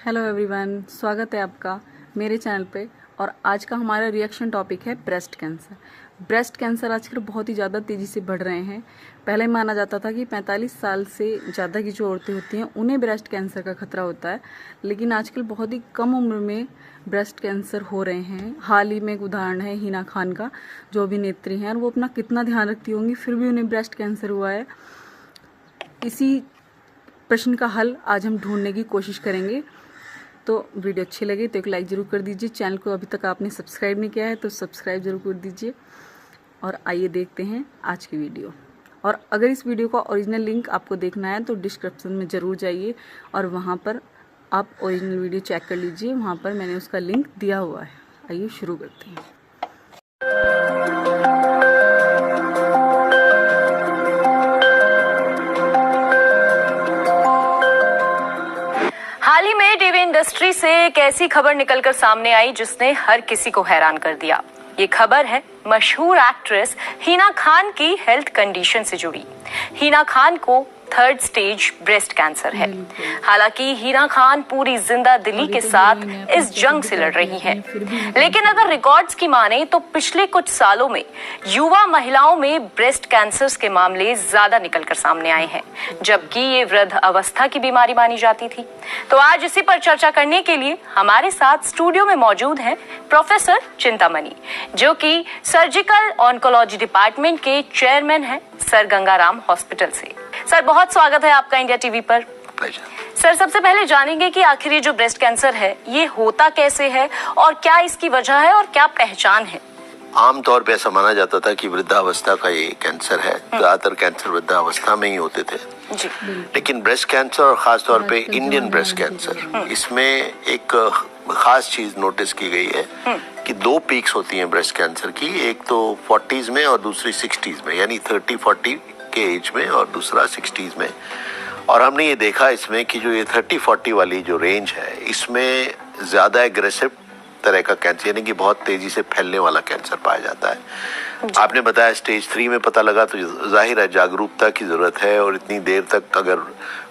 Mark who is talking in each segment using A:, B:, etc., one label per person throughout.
A: Hello everyone, स्वागत है आपका मेरे चैनल पे। और आज का हमारा रिएक्शन टॉपिक है ब्रेस्ट कैंसर। ब्रेस्ट कैंसर आजकल बहुत ही ज़्यादा तेज़ी से बढ़ रहे हैं। पहले माना जाता था कि 45 साल से ज़्यादा की जो औरतें होती हैं उन्हें ब्रेस्ट कैंसर का खतरा होता है, लेकिन आजकल बहुत ही कम उम्र में ब्रेस्ट कैंसर हो रहे हैं। हाल ही में एक उदाहरण है हिना खान का, जो अभिनेत्री हैं, और वो अपना कितना ध्यान रखती होंगी फिर भी उन्हें ब्रेस्ट कैंसर हुआ है। इसी प्रश्न का हल आज हम ढूंढने की कोशिश करेंगे। तो वीडियो अच्छी लगे तो एक लाइक ज़रूर कर दीजिए। चैनल को अभी तक आपने सब्सक्राइब नहीं किया है तो सब्सक्राइब ज़रूर कर दीजिए। और आइए देखते हैं आज की वीडियो। और अगर इस वीडियो का ओरिजिनल लिंक आपको देखना है तो डिस्क्रिप्शन में ज़रूर जाइए और वहाँ पर आप ओरिजिनल वीडियो चेक कर लीजिए। वहाँ पर मैंने उसका लिंक दिया हुआ है। आइए शुरू करते हैं।
B: हाल ही में टीवी इंडस्ट्री से एक ऐसी खबर निकलकर सामने आई जिसने हर किसी को हैरान कर दिया। ये खबर है मशहूर एक्ट्रेस हिना खान की हेल्थ कंडीशन से जुड़ी। हिना खान को 3rd स्टेज ब्रेस्ट कैंसर है। हालांकि हिना खान पूरी जिंदा दिली के साथ इस जंग से लड़ रही हैं। लेकिन अगर रिकॉर्ड्स की माने तो पिछले कुछ सालों में युवा महिलाओं में ब्रेस्ट कैंसर के मामले ज्यादा निकलकर सामने आए हैं, जबकि ये वृद्ध अवस्था की बीमारी मानी जाती थी। तो आज इसी पर चर्चा करने के लिए हमारे साथ स्टूडियो में मौजूद हैं प्रोफेसर चिंतामणि, जो कि सर्जिकल ऑन्कोलॉजी डिपार्टमेंट के चेयरमैन हैं सर गंगाराम हॉस्पिटल से। सर, बहुत स्वागत है आपका इंडिया टीवी पर। सर, सबसे पहले जानेंगे कि आखिर ये जो ब्रेस्ट कैंसर है ये होता कैसे है और क्या इसकी वजह है और क्या पहचान है?
C: आमतौर पे ऐसा माना जाता था कि वृद्धावस्था का ये कैंसर है। ज्यादातर कैंसर वृद्धावस्था में ही होते थे
B: जी।
C: लेकिन ब्रेस्ट कैंसर और खास तौर पे इंडियन ब्रेस्ट कैंसर, इसमें एक खास चीज नोटिस की गई है कि 2 पीक्स होती हैं ब्रेस्ट कैंसर की। एक तो 40s में और दूसरी 60s में, यानी 30-40 के एज में, और दूसरा 60s में। और हमने ये देखा इसमें कि जो ये 30-40 वाली जो रेंज है, इसमें ज्यादा एग्रेसिव तरह का कैंसर, यानी कि बहुत तेजी से फैलने वाला कैंसर पाया जाता है। आपने बताया स्टेज 3 में पता लगा, तो जाहिर है जागरूकता की जरूरत है। और इतनी देर तक अगर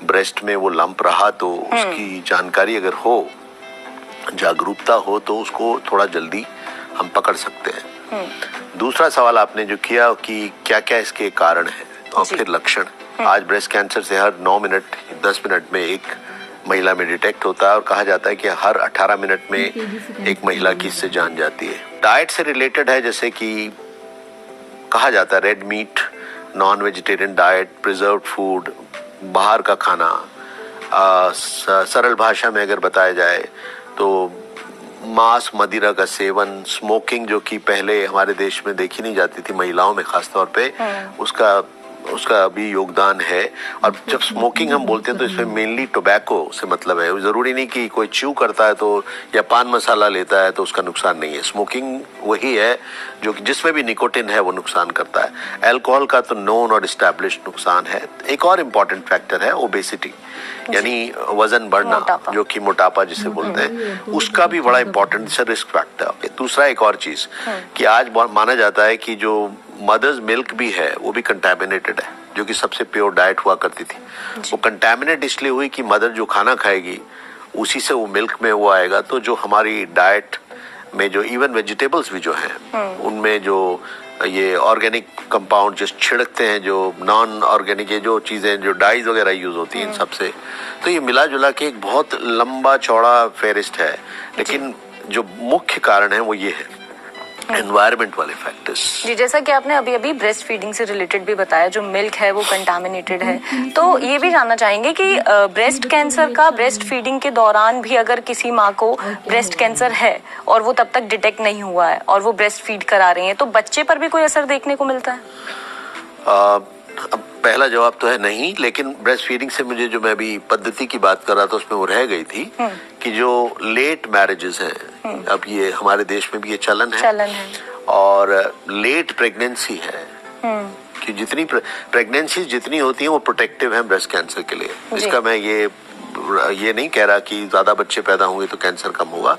C: ब्रेस्ट में वो लंप रहा तो उसकी जानकारी अगर हो, जागरूकता हो, तो उसको थोड़ा जल्दी हम पकड़ सकते हैं। दूसरा सवाल आपने जो किया कि क्या क्या इसके कारण है और फिर लक्षण। आज ब्रेस्ट कैंसर से हर 9 मिनट 10 मिनट में एक महिला में डिटेक्ट होता है, और कहा जाता है कि हर 18 मिनट में एक महिला की इससे जान जाती है। डाइट से रिलेटेड है, जैसे कि कहा जाता है red meat, non vegetarian diet, preserved food, बाहर का खाना। सरल भाषा में अगर बताया जाए तो मांस मदिरा का सेवन, स्मोकिंग, जो कि पहले हमारे देश में देखी नहीं जाती थी महिलाओं में खास तौर पे, उसका भी योगदान है। और जब स्मोकिंग हम बोलते हैं तो इसमें मेनली टोबैको से मतलब है। जरूरी नहीं कि कोई च्यू करता है तो या पान मसाला लेता है तो उसका नुकसान नहीं है। स्मोकिंग वही है जो कि जिसमें भी निकोटिन है वो नुकसान करता है। अल्कोहल का तो नोन और एस्टैब्लिश्ड नुकसान है। एक और इम्पॉर्टेंट फैक्टर है ओबेसिटी, यानी वजन बढ़ना, जो कि मोटापा जिसे बोलते हैं, उसका भी बड़ा इंपॉर्टेंट रिस्क फैक्टर है। दूसरा एक और चीज कि आज माना जाता है कि जो मदर्स मिल्क भी है वो भी कंटेमिनेटेड है, जो कि सबसे प्योर डाइट हुआ करती थी। वो कंटेमिनेट इसलिए हुई कि मदर जो खाना खाएगी उसी से वो मिल्क में वो आएगा। तो जो हमारी डाइट में जो इवन वेजिटेबल्स भी जो हैं उनमें जो ये ऑर्गेनिक कंपाउंड जो छिड़कते हैं, जो नॉन ऑर्गेनिक ये जो चीजें जो डाइज वगैरह यूज होती हैं इन सबसे, तो ये मिला जुला के एक बहुत लंबा चौड़ा फेरिस्ट है। लेकिन जो मुख्य कारण है वो ये है एनवायरमेंट वाले फैक्टर्स।
B: जी, जैसा कि आपने अभी अभी ब्रेस्ट फीडिंग से रिलेटेड भी बताया, जो मिल्क है वो कंटामिनेटेड है, तो ये भी जानना चाहेंगे कि ब्रेस्ट कैंसर का ब्रेस्ट फीडिंग के दौरान भी अगर किसी माँ को ब्रेस्ट कैंसर है और वो तब तक डिटेक्ट नहीं हुआ है और वो ब्रेस्ट फीड करा रही है, तो बच्चे पर भी कोई असर देखने को मिलता है?
C: अब पहला जवाब तो है नहीं, लेकिन ब्रेस्ट फीडिंग से मुझे जो मैं अभी पद्धति की बात कर रहा था उसमें वो रह गई थी कि जो लेट मैरिजेस हैं, अब ये हमारे देश में भी ये चलन है। और लेट प्रेगनेंसी है कि जितनी प्रेगनेंसी जितनी होती है वो प्रोटेक्टिव है ब्रेस्ट कैंसर के लिए। इसका मैं ये नहीं कह रहा कि ज्यादा बच्चे पैदा होंगे तो कैंसर कम होगा,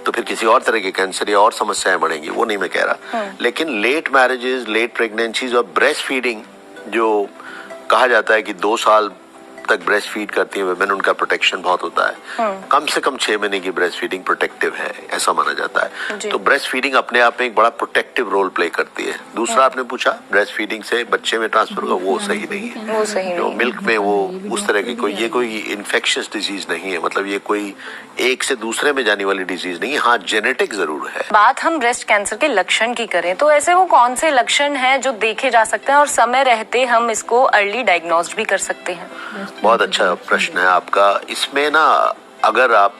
C: तो फिर किसी और तरह के कैंसर या और समस्याएं बढ़ेंगी, वो नहीं मैं कह रहा। लेकिन लेट मैरिजेस, लेट प्रेगनेंसीज और ब्रेस्ट फीडिंग, जो कहा जाता है कि 2 साल तक ब्रेस्ट फीड करती हैं वुमेन उनका प्रोटेक्शन बहुत होता है। कम से कम 6 महीने की ब्रेस्ट फीडिंग प्रोटेक्टिव है, ऐसा माना जाता है। तो ब्रेस्ट फीडिंग अपने आप में एक बड़ा प्रोटेक्टिव रोल प्ले करती है। दूसरा आपने पूछा ब्रेस्ट फीडिंग से बच्चे में ट्रांसफर होगा, वो सही नहीं है।
B: वो सही
C: जो
B: नहीं है।
C: मिल्क में वो उस तरह की कोई इन्फेक्शियस डिजीज नहीं है, मतलब ये कोई एक से दूसरे में जाने वाली डिजीज नहीं है। हाँ, जेनेटिक जरूर है।
B: बात हम ब्रेस्ट कैंसर के लक्षण की करें तो ऐसे वो कौन से लक्षण हैं जो देखे जा सकते हैं और समय रहते हम इसको अर्ली डायग्नोज भी कर सकते हैं?
C: बहुत अच्छा प्रश्न है आपका। इसमें ना अगर आप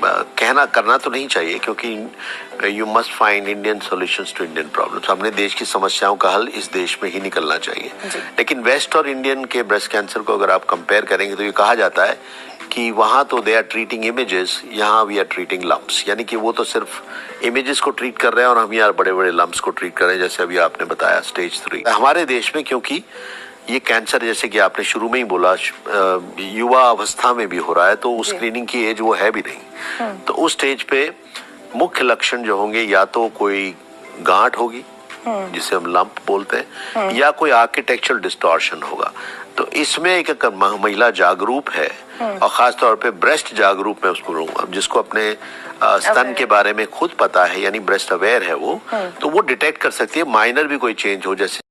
C: कहना करना तो नहीं चाहिए, क्योंकि you must find Indian solutions to Indian problems. अपने देश की समस्याओं का हल इस देश में ही निकलना चाहिए। लेकिन वेस्ट और इंडियन के ब्रेस्ट कैंसर को अगर आप कंपेयर करेंगे तो ये कहा जाता है कि वहां तो दे आर ट्रीटिंग इमेजेस, यहाँ वी आर ट्रीटिंग लम्प्स। यानी कि वो तो सिर्फ इमेजेस को ट्रीट कर रहे हैं और हम यहाँ बड़े बड़े लम्प्स को ट्रीट कर रहे हैं, जैसे अभी आपने बताया स्टेज 3। हमारे देश में क्योंकि ये कैंसर, जैसे कि आपने शुरू में ही बोला, युवा अवस्था में भी हो रहा है, तो उस स्क्रीनिंग की एज वो है भी नहीं। तो उस स्टेज पे मुख्य लक्षण जो होंगे, या तो कोई गांठ होगी जिसे हम लंप बोलते हैं, या कोई आर्किटेक्चरल डिस्टॉर्शन होगा। तो इसमें एक महिला जागरूक है और खासतौर पे ब्रेस्ट जागरूक, मैं उसको कहूंगा, जिसको अपने स्तन के बारे में खुद पता है, यानी ब्रेस्ट अवेयर है वो, तो वो डिटेक्ट कर सकती है माइनर भी कोई चेंज हो, जैसे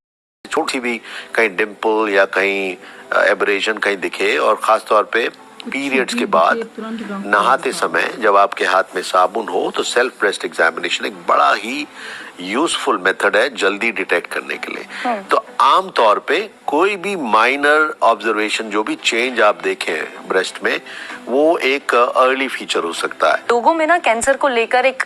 C: छोटी भी कहीं डिम्पल या कहीं एब्रेजन कहीं दिखे। और खास तौर पे पीरियड्स के बाद नहाते समय जब आपके हाथ में साबुन हो, तो सेल्फ ब्रेस्ट एग्जामिनेशन एक बड़ा ही यूजफुल मेथड है जल्दी डिटेक्ट करने के लिए। तो आम तौर पे कोई भी माइनर ऑब्जर्वेशन, जो भी चेंज आप देखें ब्रेस्ट में, वो एक अर्ली फीचर हो सकता है।
B: लोगों में ना कैंसर को लेकर एक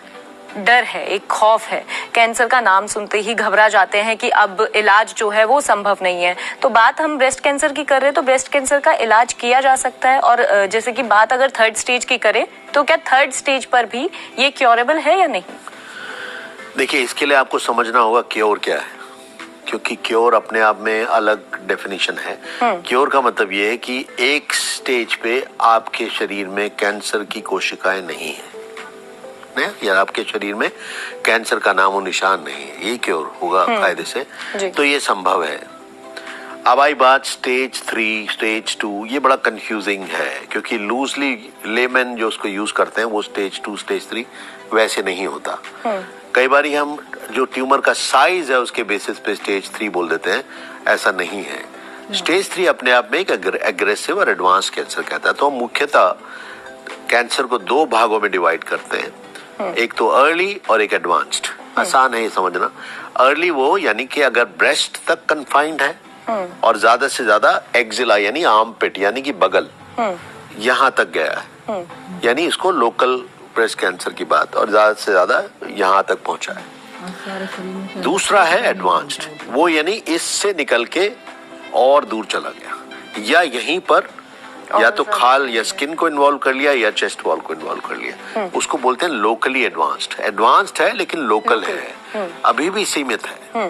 B: डर है, एक खौफ है। कैंसर का नाम सुनते ही घबरा जाते हैं कि अब इलाज जो है वो संभव नहीं है। तो बात हम ब्रेस्ट कैंसर की कर रहे हैं, तो ब्रेस्ट कैंसर का इलाज किया जा सकता है। और जैसे कि बात अगर 3rd स्टेज की करें, तो क्या 3rd स्टेज पर भी ये क्योरेबल है या नहीं?
C: देखिए, इसके लिए आपको समझना होगा क्योर क्या है, क्योंकि क्योर अपने आप में अलग डेफिनेशन है। क्योर का मतलब ये है कि एक स्टेज पे आपके शरीर में कैंसर की कोशिकाएं नहीं है, या आपके शरीर में कैंसर का नामो निशान नहीं है, ये क्योर होगा कायदे से। तो ये संभव है। अब आई बात स्टेज 3, स्टेज 2, ये बड़ा कंफ्यूजिंग है, क्योंकि लूजली लेमन जो उसको यूज करते हैं वो स्टेज 2, स्टेज 3 वैसे नहीं होता। कई बार हम जो ट्यूमर का साइज है उसके बेसिस पे स्टेज 3 बोल देते हैं, ऐसा नहीं है। स्टेज 3 अपने आप में एक एग्रेसिव और एडवांस कैंसर कहता है। तो हम मुख्यतः कैंसर को 2 भागों में डिवाइड करते हैं, एक तो अर्ली और एक एडवांस्ड। आसान है ये समझना। अर्ली वो यानी कि अगर ब्रेस्ट तक कन्फाइंड है और ज्यादा से ज्यादा एक्जिला यानी आर्मपिट यानी कि बगल यहाँ तक गया है, यानी इसको लोकल ब्रेस्ट कैंसर की बात, और ज्यादा से ज्यादा यहाँ तक पहुंचा है। दूसरा है एडवांस्ड, वो यानी इससे निकल के और दूर चला गया, या यहीं पर या तो खाल या स्किन को इन्वॉल्व कर लिया या चेस्ट वॉल को इन्वॉल्व कर लिया, उसको बोलते हैं लोकली एडवांस्ड। एडवांस्ड है लेकिन लोकल है, अभी भी सीमित है।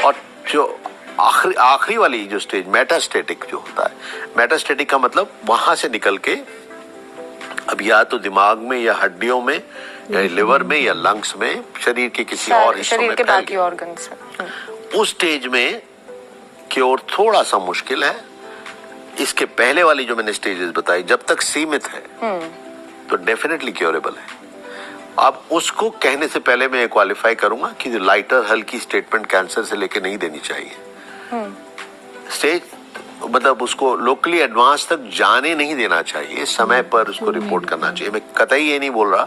C: और जो आखिरी वाली जो स्टेज मेटास्टेटिक जो होता है, मेटास्टेटिक का मतलब वहां से निकल के अब या तो दिमाग में या हड्डियों में या लिवर में या लंग्स में, शरीर के किसी और हिस्सों में,
B: शरीर के बाकी ऑर्गन्स में।
C: उस स्टेज में क्योर थोड़ा सा मुश्किल है। इसके पहले वाली जो मैंने स्टेजेस बताई, जब तक सीमित है तो डेफिनेटली क्योरेबल है। अब उसको कहने से पहले मैं क्वालिफाई करूंगा कि लाइटर हल्की स्टेटमेंट कैंसर से लेके नहीं देनी चाहिए। स्टेज मतलब उसको लोकली एडवांस तक जाने नहीं देना चाहिए, समय पर उसको रिपोर्ट करना चाहिए। मैं कतई ये नहीं बोल रहा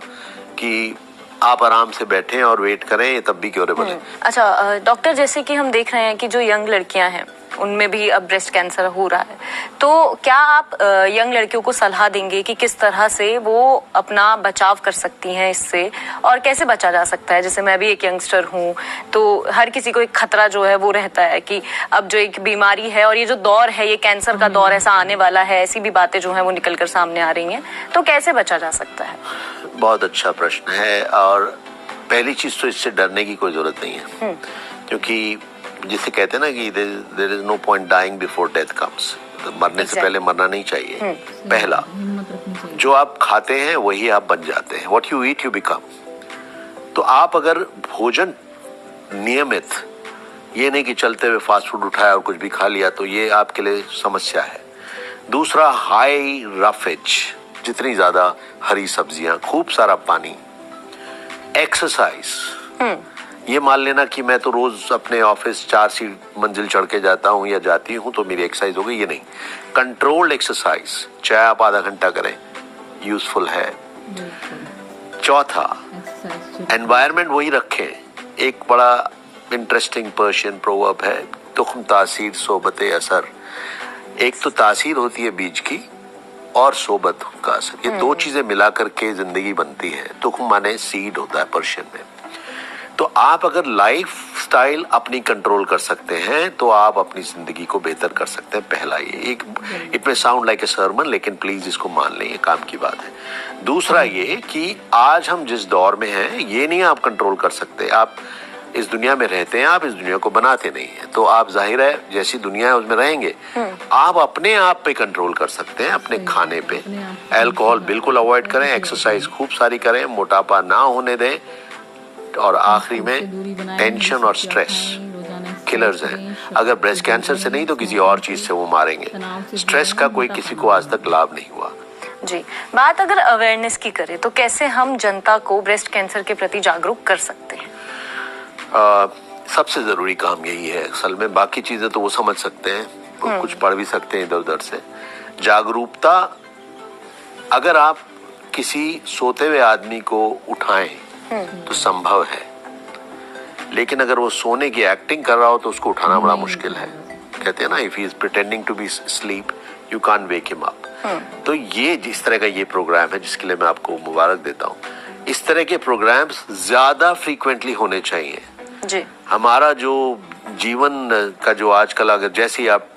C: कि आप आराम से बैठें और वेट करें, तब भी क्योरेबल है।
B: अच्छा डॉक्टर, जैसे कि हम देख रहे हैं कि जो यंग लड़कियां हैं उनमें भी अब ब्रेस्ट कैंसर हो रहा है, तो क्या आप यंग लड़कियों को सलाह देंगे कि किस तरह से वो अपना बचाव कर सकती हैं इससे, और कैसे बचा जा सकता है? जैसे मैं भी एक यंगस्टर हूँ, तो हर किसी को एक खतरा जो है वो रहता है कि अब जो एक बीमारी है और ये जो दौर है, ये कैंसर का दौर ऐसा आने वाला है, ऐसी भी बातें जो है वो निकल कर सामने आ रही हैं, तो कैसे बचा जा सकता है?
C: बहुत अच्छा प्रश्न है। और पहली चीज तो इससे डरने की कोई जरूरत नहीं है, क्योंकि जिसे कहते हैं ना कि there is no point dying before death comes, मरने से पहले मरना नहीं चाहिए। पहला, जो आप खाते हैं वही आप बन जाते हैं, what you eat you become. तो आप अगर भोजन नियमित, ये नहीं कि चलते हुए फास्ट फूड उठाया और कुछ भी खा लिया, तो ये आपके लिए समस्या है। दूसरा हाई रफेज, जितनी ज्यादा हरी सब्जियां, खूब सारा पानी, एक्सरसाइज। ये मान लेना कि मैं तो रोज अपने ऑफिस 4 मंजिल चढ़ के जाता हूँ या जाती हूँ तो मेरी एक्सरसाइज हो गई, ये नहीं। कंट्रोल्ड एक्सरसाइज, चाहे आप आधा घंटा करें, यूजफुल है। चौथा, एनवायरनमेंट वही रखें। एक बड़ा इंटरेस्टिंग पर्शियन प्रोवर्ब है, तुख्म तासीर सोबत असर। एक तो तासीर होती है बीज की और सोबत का असर, ये दो चीजें मिला करके जिंदगी बनती है। तुख्म माने सीड होता है पर्शियन में। तो आप अगर लाइफ स्टाइल अपनी कंट्रोल कर सकते हैं तो आप अपनी जिंदगी को बेहतर कर सकते हैं। पहला ये एक, इट में साउंड लाइक ए सर्मन, लेकिन प्लीज इसको मान लें, ये काम की बात है। दूसरा ये कि आज हम जिस दौर में हैं, ये नहीं आप कंट्रोल कर सकते। आप इस दुनिया में रहते हैं, आप इस दुनिया को बनाते नहीं है, तो आप जाहिर है जैसी दुनिया है उसमें रहेंगे। आप अपने आप पे कंट्रोल कर सकते हैं, अपने खाने पे। अल्कोहल बिल्कुल अवॉइड करें, एक्सरसाइज खूब सारी करें, मोटापा ना होने दें, और आखिरी में टेंशन और स्ट्रेस किलर्स हैं। अगर ब्रेस्ट कैंसर से नहीं तो किसी और चीज से वो मारेंगे। स्ट्रेस का कोई किसी को आज तक लाभ नहीं हुआ।
B: जी, बात अगर अवेयरनेस की करें तो कैसे हम जनता को ब्रेस्ट कैंसर के प्रति जागरूक कर सकते हैं?
C: सबसे जरूरी काम यही है असल में। बाकी चीजें तो वो समझ सकते हैं, कुछ पढ़ भी सकते हैं इधर उधर से। जागरूकता, अगर आप किसी सोते हुए आदमी को उठाएं तो संभव है, लेकिन अगर वो सोने की एक्टिंग कर रहा हो तो उसको उठाना बड़ा मुश्किल है। कहते हैं ना, if he is pretending to be sleep you can't wake him up. तो ये जिस तरह का ये प्रोग्राम है, जिसके लिए मैं आपको मुबारक देता हूँ, इस तरह के प्रोग्राम्स ज्यादा फ्रीक्वेंटली होने चाहिए
B: जी।
C: हमारा जो जीवन का जो आजकल, अगर जैसे ही आप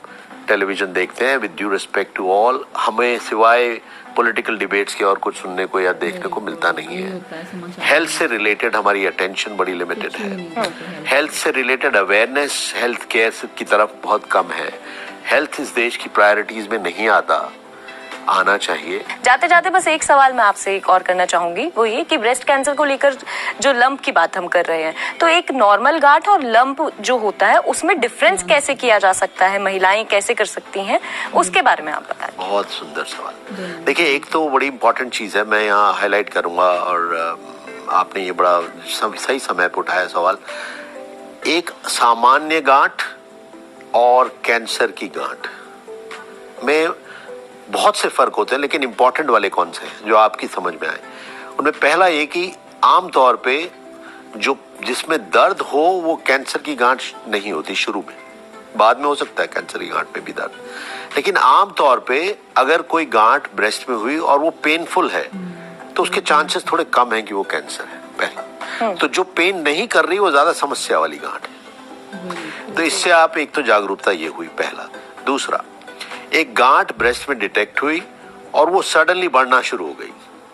C: टेलीविजन देखते हैं, with due respect to all, हमें सिवाय पॉलिटिकल डिबेट्स के और कुछ सुनने को या देखने को मिलता नहीं है। हेल्थ से रिलेटेड हमारी अटेंशन बड़ी लिमिटेड है। हेल्थ से रिलेटेड अवेयरनेस हेल्थ केयर की तरफ बहुत कम है। हेल्थ इस देश की प्रायोरिटीज में नहीं आना चाहिए।
B: जाते जाते बस एक सवाल मैं आपसे एक और करना चाहूंगी, वो ये कि ब्रेस्ट कैंसर को लेकर जो लंप की बात हम कर रहे हैं, तो एक नॉर्मल गांठ और लंप जो होता है उसमें डिफरेंस कैसे किया जा सकता है, महिलाएं कैसे कर सकती हैं, उसके बारे में आप बताएं।
C: बहुत सुंदर सवाल। देखिए, एक तो बड़ी इंपॉर्टेंट चीज है, मैं यहाँ हाईलाइट करूंगा, और आपने ये बड़ा सही समय पर उठाया सवाल। एक सामान्य गांठ और कैंसर की गांठ में बहुत से फर्क होते हैं, लेकिन इंपॉर्टेंट वाले कौन से हैं जो आपकी समझ में आए? उनमें पहला ये कि आमतौर पे जो जिसमें दर्द हो वो कैंसर की गांठ नहीं होती शुरू में, बाद में हो सकता है कैंसर की गांठ में भी दर्द, लेकिन आमतौर पे अगर कोई गांठ ब्रेस्ट में हुई और वो पेनफुल है तो उसके चांसेस थोड़े कम हैं कि वो कैंसर है। पहला तो जो पेन नहीं कर रही वो ज्यादा समस्या वाली गांठ है। तो इससे आप एक तो जागरूकता ये हुई पहला। दूसरा, एक गांठ ब्रेस्ट में डिटेक्ट हुई और वो सडनली बढ़ना शुरू हो गई,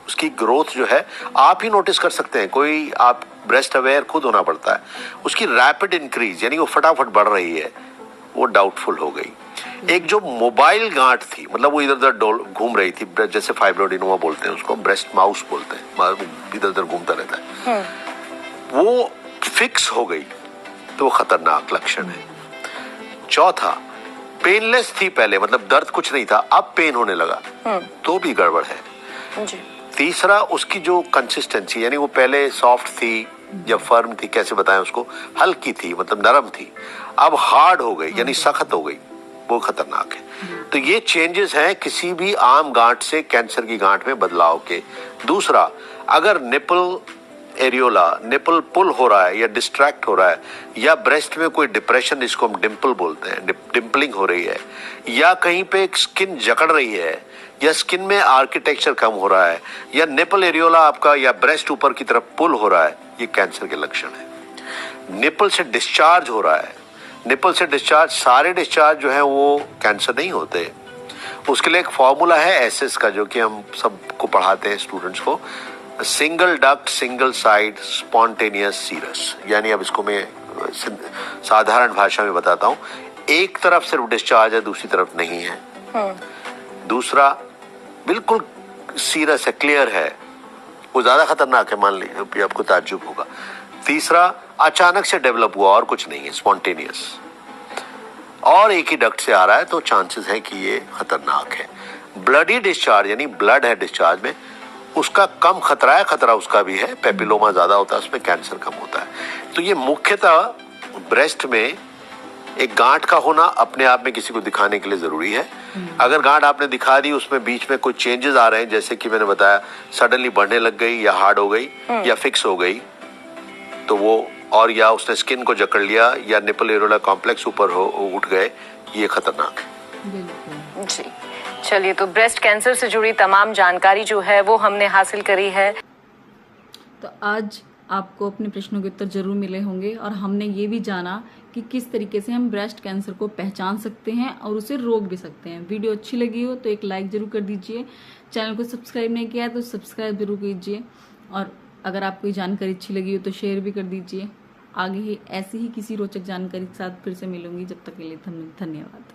C: उसकी ग्रोथ जो है आप ही नोटिस कर सकते हैं, कोई आप ब्रेस्ट अवेयर खुद होना पड़ता है। उसकी रैपिड इंक्रीज यानी वो फटाफट बढ़ रही है, वो डाउटफुल हो गई। एक जो मोबाइल गांठ थी, मतलब वो इधर उधर घूम रही थी, जैसे फाइब्रोइडिनोमा बोलते हैं उसको, ब्रेस्ट माउस बोलते हैं, इधर उधर घूमता रहता है, वो फिक्स हो गई तो वो खतरनाक लक्षण है। चौथा, पेनलेस थी पहले, मतलब दर्द कुछ नहीं था, अब पेन होने लगा, तो भी गड़बड़ है जी। तीसरा, उसकी जो कंसिस्टेंसी, यानी वो पहले सॉफ्ट थी या फर्म थी, कैसे बताएं उसको, हल्की थी मतलब नरम थी, अब हार्ड हो गई यानी सख्त हो गई, वो खतरनाक है। तो ये चेंजेस हैं किसी भी आम गांठ से कैंसर की गांठ में बदलाव के। दूसरा, अगर निपल एरियोला, निपल पुल हो रहा है या डिस्ट्रैक्ट हो रहा है, या ब्रेस्ट में कोई डिप्रेशन, जिसको हम डिम्पल बोलते हैं, डिम्पलिंग हो रही है, या कहीं पे स्किन जकड़ रही है, या स्किन में आर्किटेक्चर कम हो रहा है, या निपल एरियोला आपका या ब्रेस्ट ऊपर की तरफ पुल हो रहा है, ये कैंसर के लक्षण है। निपल से डिस्चार्ज हो रहा है, निपल से डिस्चार्ज, सारे डिस्चार्ज जो है वो कैंसर नहीं होते। उसके लिए एक फॉर्मूला है एसएस का, जो कि हम सबको पढ़ाते हैं स्टूडेंट्स को, single duct single side spontaneous serous, यानी अब इसको मैं साधारण भाषा में बताता हूँ, एक तरफ सिर्फ डिस्चार्ज है, दूसरी तरफ नहीं है। दूसरा, बिल्कुल सीरस है, क्लियर है, वो ज्यादा खतरनाक है, मान लीजिए आपको ताज्जुब होगा। तीसरा, अचानक से डेवलप हुआ और कुछ नहीं है, स्पॉन्टेनियस। और एक ही डक्ट से आ रहा है तो चांसेस है कि ये खतरनाक है। ब्लडी डिस्चार्ज यानी ब्लड है डिस्चार्ज में, उसका कम खतरा है, खतरा उसका भी है, पेपिलोमा ज्यादा होता है, उसमें कैंसर कम होता है। तो ये मुख्यतः ब्रेस्ट में एक गांठ का होना अपने आप में किसी को दिखाने के लिए जरूरी है। अगर गांठ आपने दिखा दी, उसमें बीच में कोई चेंजेस आ रहे हैं, जैसे कि मैंने बताया सडनली बढ़ने लग गई या हार्ड हो गई या फिक्स हो गई, तो वो, और या उसने स्किन को जकड़ लिया या निपल एरोला कॉम्प्लेक्स ऊपर उठ गए, ये खतरनाक है।
B: जी चलिए, तो ब्रेस्ट कैंसर से जुड़ी तमाम जानकारी जो है वो हमने हासिल करी है।
A: तो आज आपको अपने प्रश्नों के उत्तर जरूर मिले होंगे और हमने ये भी जाना कि किस तरीके से हम ब्रेस्ट कैंसर को पहचान सकते हैं और उसे रोक भी सकते हैं। वीडियो अच्छी लगी हो तो एक लाइक जरूर कर दीजिए, चैनल को सब्सक्राइब नहीं किया है तो सब्सक्राइब जरूर कीजिए, और अगर आपको ये जानकारी अच्छी लगी हो तो शेयर भी कर दीजिए। आगे ही ऐसी ही किसी रोचक जानकारी के साथ फिर से मिलूंगी, जब तक के लिए धन्यवाद।